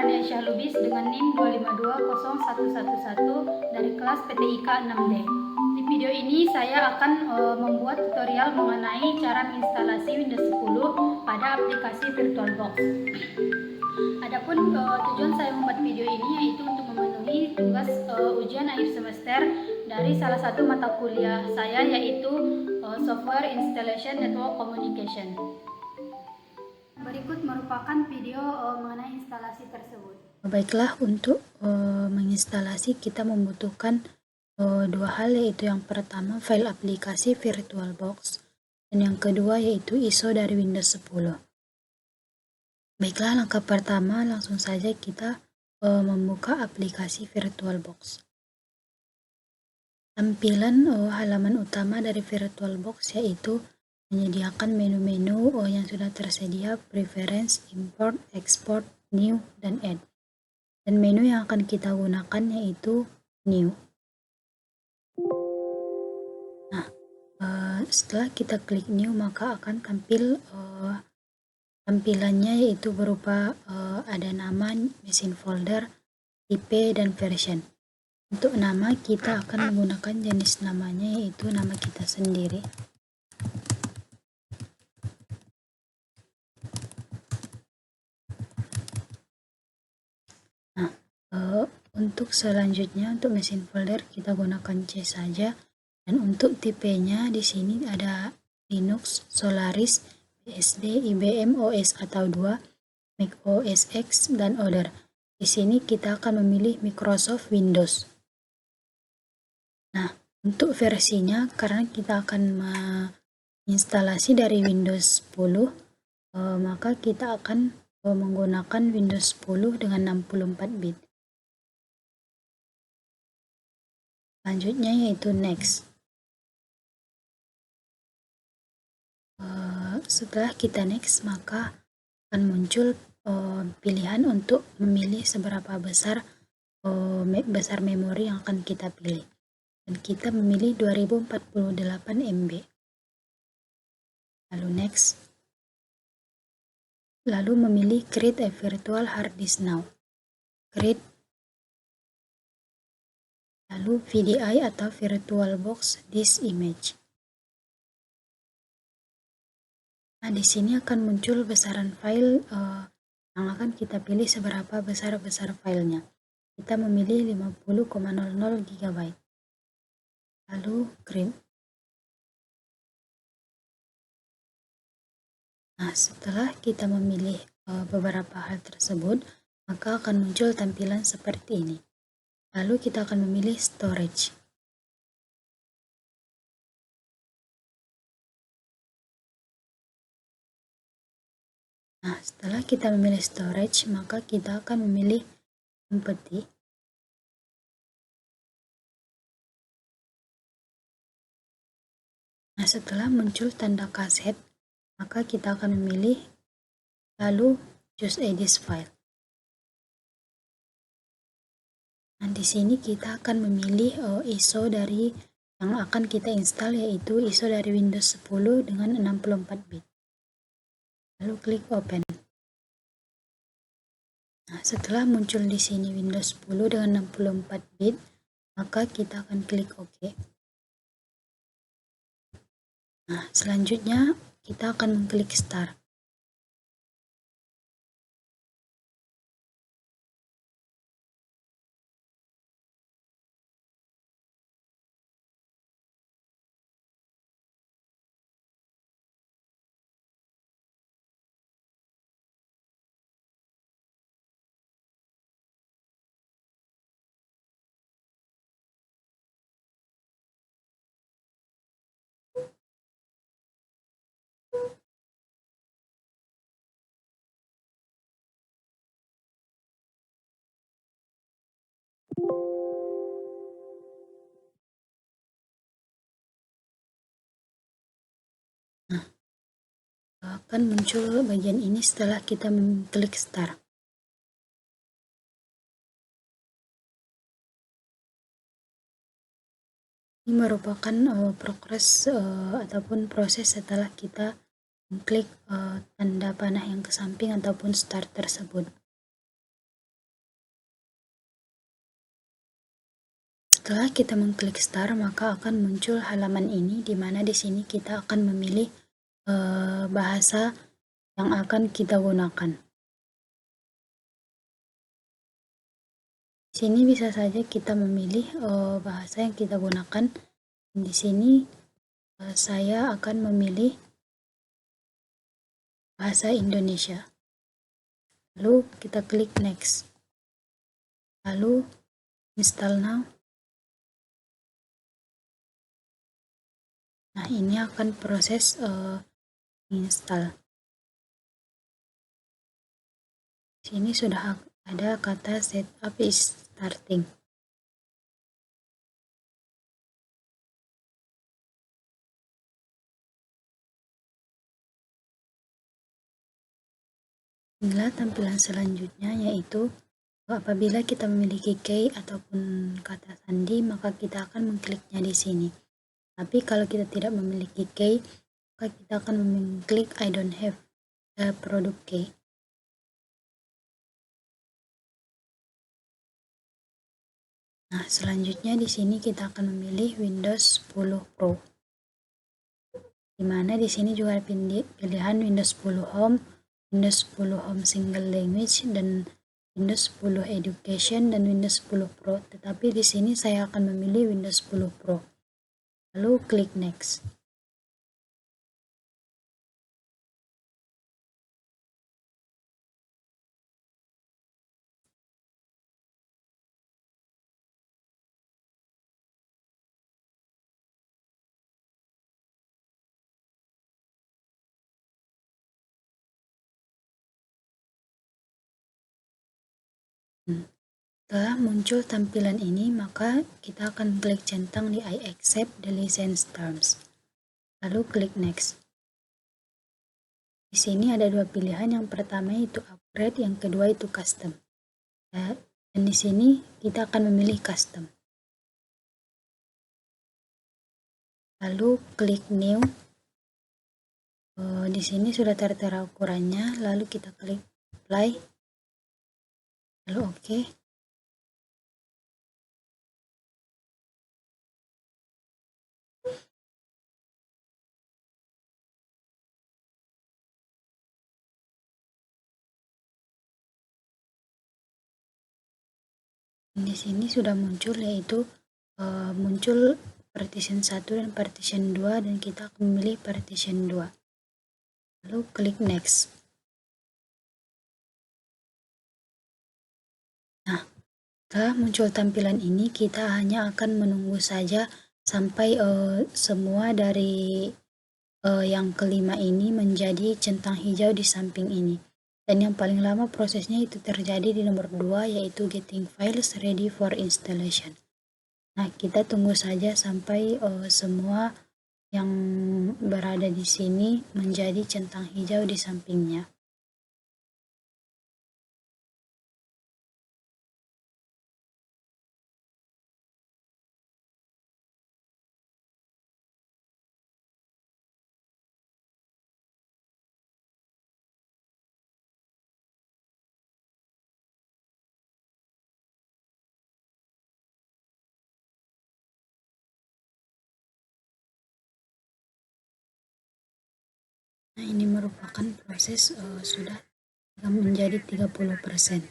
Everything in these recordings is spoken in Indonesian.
Aisyah Lubis dengan NIM 2520111 dari kelas PTIK 6D. Di video ini saya akan membuat tutorial mengenai cara menginstalasi Windows 10 pada aplikasi VirtualBox. Adapun tujuan saya membuat video ini yaitu untuk memenuhi tugas ujian akhir semester dari salah satu mata kuliah saya, yaitu Software Installation Network Communication. Berikut merupakan video mengenai instalasi tersebut. Baiklah, untuk menginstalasi kita membutuhkan dua hal, yaitu yang pertama file aplikasi VirtualBox dan yang kedua yaitu ISO dari Windows 10. Baiklah, langkah pertama langsung saja kita membuka aplikasi VirtualBox. Tampilan halaman utama dari VirtualBox yaitu menyediakan menu-menu yang sudah tersedia, preference, import, export, new, dan add. Dan menu yang akan kita gunakan yaitu new. Nah, setelah kita klik new maka akan tampil tampilannya, yaitu berupa ada nama, mesin folder, IP, dan version. Untuk nama kita akan menggunakan jenis namanya yaitu nama kita sendiri. Nah, untuk selanjutnya untuk mesin folder kita gunakan C saja, dan untuk tipenya di sini ada Linux, Solaris, BSD, IBM OS atau 2, Mac OS X, dan other. Di sini kita akan memilih Microsoft Windows. Nah, untuk versinya karena kita akan menginstalasi dari Windows 10, maka kita akan menggunakan Windows 10 dengan 64 bit. Selanjutnya yaitu next. Setelah kita next maka akan muncul pilihan untuk memilih seberapa besar memori yang akan kita pilih, dan kita memilih 2048 MB. Lalu next, lalu memilih create a virtual hard disk now, create, lalu VDI atau VirtualBox disk image. Nah, di sini akan muncul besaran file yang akan kita pilih seberapa besar filenya. Kita memilih 50,00 GB. Lalu create. Nah, setelah kita memilih beberapa hal tersebut, maka akan muncul tampilan seperti ini. Lalu kita akan memilih storage. Nah, setelah kita memilih storage, maka kita akan memilih empty. Nah, setelah muncul tanda kaset, maka kita akan memilih lalu choose a disk file. Nah, di sini kita akan memilih ISO dari yang akan kita install, yaitu ISO dari Windows 10 dengan 64 bit. Lalu klik open. Nah, setelah muncul di sini Windows 10 dengan 64 bit, maka kita akan klik OK. Nah, selanjutnya kita akan mengklik start. Nah, akan muncul bagian ini setelah kita mengklik start. Ini merupakan progres ataupun proses setelah kita mengklik tanda panah yang ke samping ataupun start tersebut. Setelah kita mengklik start, maka akan muncul halaman ini, di mana di sini kita akan memilih bahasa yang akan kita gunakan. Di sini bisa saja kita memilih bahasa yang kita gunakan. Di sini saya akan memilih bahasa Indonesia. Lalu kita klik next. Lalu install now. Nah, ini akan proses install. Sini sudah ada kata setup is starting. Inilah tampilan selanjutnya, yaitu apabila kita memiliki key ataupun kata sandi, maka kita akan mengkliknya di sini. Tapi kalau kita tidak memiliki key, maka kita akan mengklik I don't have a product key. Nah, selanjutnya di sini kita akan memilih Windows 10 Pro. Di mana di sini juga ada pilihan Windows 10 Home, Windows 10 Home Single Language, dan Windows 10 Education, dan Windows 10 Pro. Tetapi di sini saya akan memilih Windows 10 Pro. Lalu klik next. Setelah muncul tampilan ini, maka kita akan klik centang di I accept the license terms. Lalu klik next. Di sini ada dua pilihan, yang pertama itu upgrade, yang kedua itu custom. Dan di sini kita akan memilih custom. Lalu klik new. Di sini sudah tertera ukurannya, lalu kita klik apply. Lalu oke. Di sini sudah muncul, yaitu muncul partition 1 dan partition 2, dan kita akan memilih partition 2. Lalu klik next. Nah, setelah muncul tampilan ini, kita hanya akan menunggu saja sampai semua dari yang kelima ini menjadi centang hijau di samping ini. Dan yang paling lama prosesnya itu terjadi di nomor 2, yaitu getting files ready for installation. Nah, kita tunggu saja sampai semua yang berada di sini menjadi centang hijau di sampingnya. Nah, ini merupakan proses sudah menjadi 30%.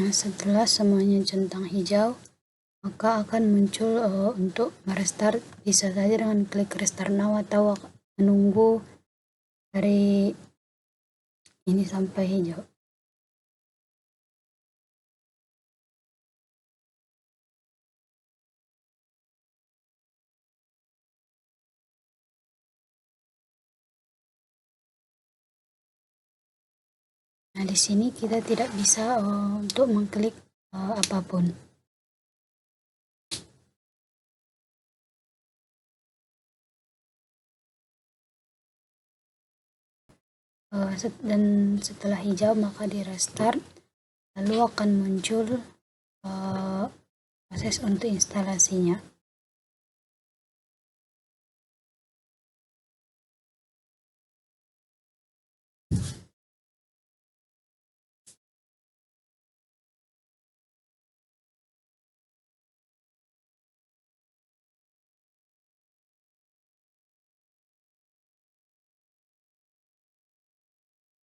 Nah, setelah semuanya centang hijau, maka akan muncul untuk merestart, bisa saja dengan klik restart now atau menunggu dari ini sampai hijau. Nah, di sini kita tidak bisa untuk mengklik apapun. Dan setelah hijau maka di restart, lalu akan muncul proses untuk instalasinya.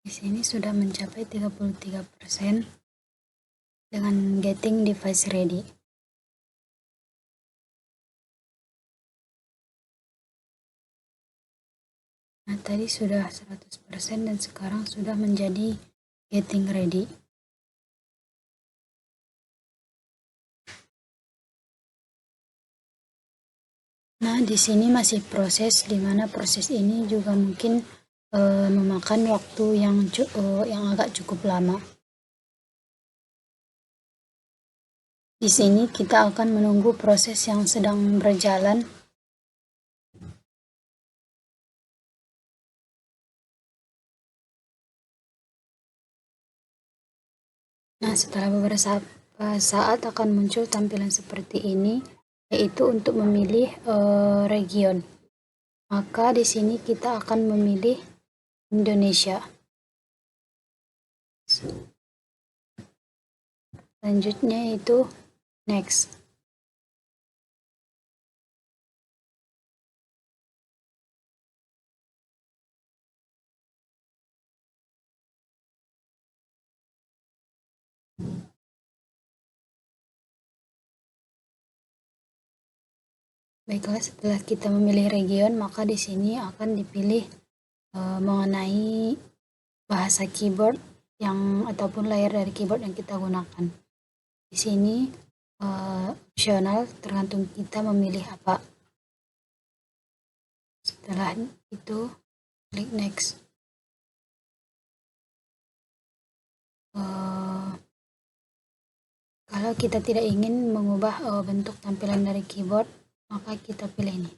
Di sini sudah mencapai 33% dengan getting device ready. Nah, tadi sudah 100% dan sekarang sudah menjadi getting ready. Nah, di sini masih proses, di mana proses ini juga mungkin memakan waktu yang agak cukup lama. Di sini kita akan menunggu proses yang sedang berjalan. Nah, setelah beberapa saat akan muncul tampilan seperti ini, yaitu untuk memilih region. Maka di sini kita akan memilih Indonesia. Selanjutnya itu next. Baiklah, setelah kita memilih region, maka di sini akan dipilih mengenai bahasa keyboard ataupun layar dari keyboard yang kita gunakan. Di sini opsional, tergantung kita memilih apa. Setelah itu klik next. Kalau kita tidak ingin mengubah bentuk tampilan dari keyboard, maka kita pilih ini.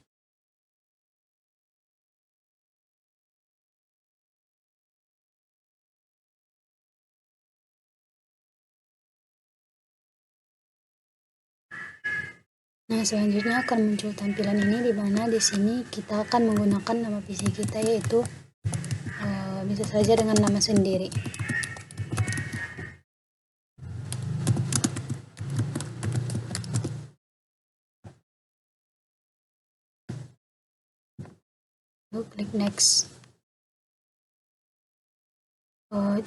Nah, selanjutnya akan muncul tampilan ini, di mana di sini kita akan menggunakan nama PC kita, yaitu bisa saja dengan nama sendiri. Lalu klik next.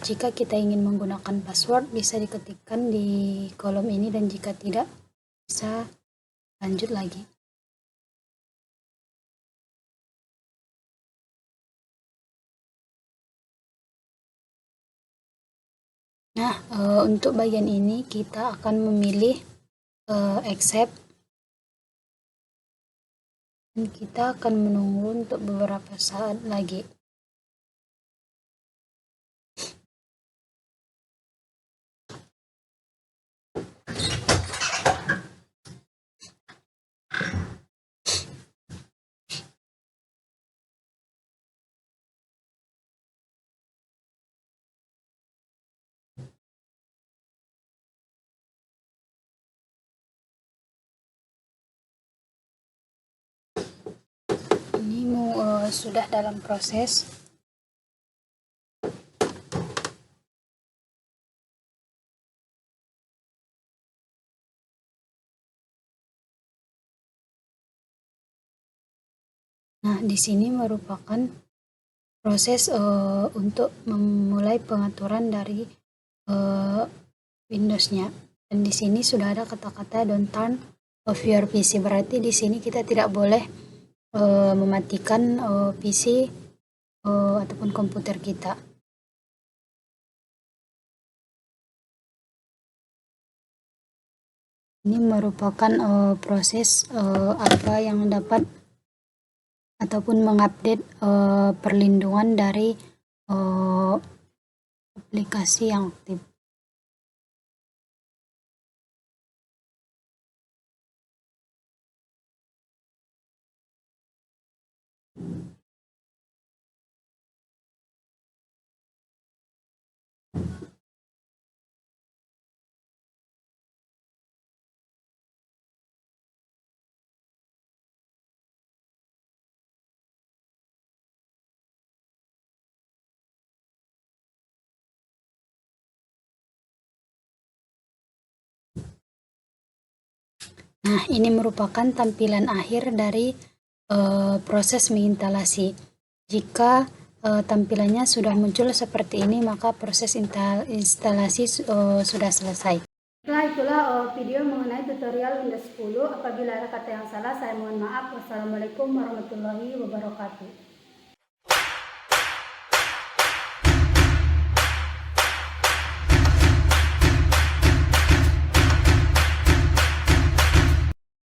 Jika kita ingin menggunakan password, bisa diketikkan di kolom ini, dan jika tidak, bisa lanjut lagi. Nah, untuk bagian ini kita akan memilih accept, dan kita akan menunggu untuk beberapa saat lagi. Ini sudah dalam proses. Nah, di sini merupakan proses untuk memulai pengaturan dari Windows-nya. Dan di sini sudah ada kata-kata don't turn off your PC. Berarti di sini kita tidak boleh mematikan PC ataupun komputer kita. Ini merupakan proses apa yang dapat ataupun mengupdate perlindungan dari aplikasi yang aktif. Nah, ini merupakan tampilan akhir dari proses menginstalasi. Jika tampilannya sudah muncul seperti ini, maka proses instalasi sudah selesai. Itulah video mengenai tutorial Windows 10. Apabila ada kata yang salah, saya mohon maaf. Wassalamualaikum warahmatullahi wabarakatuh.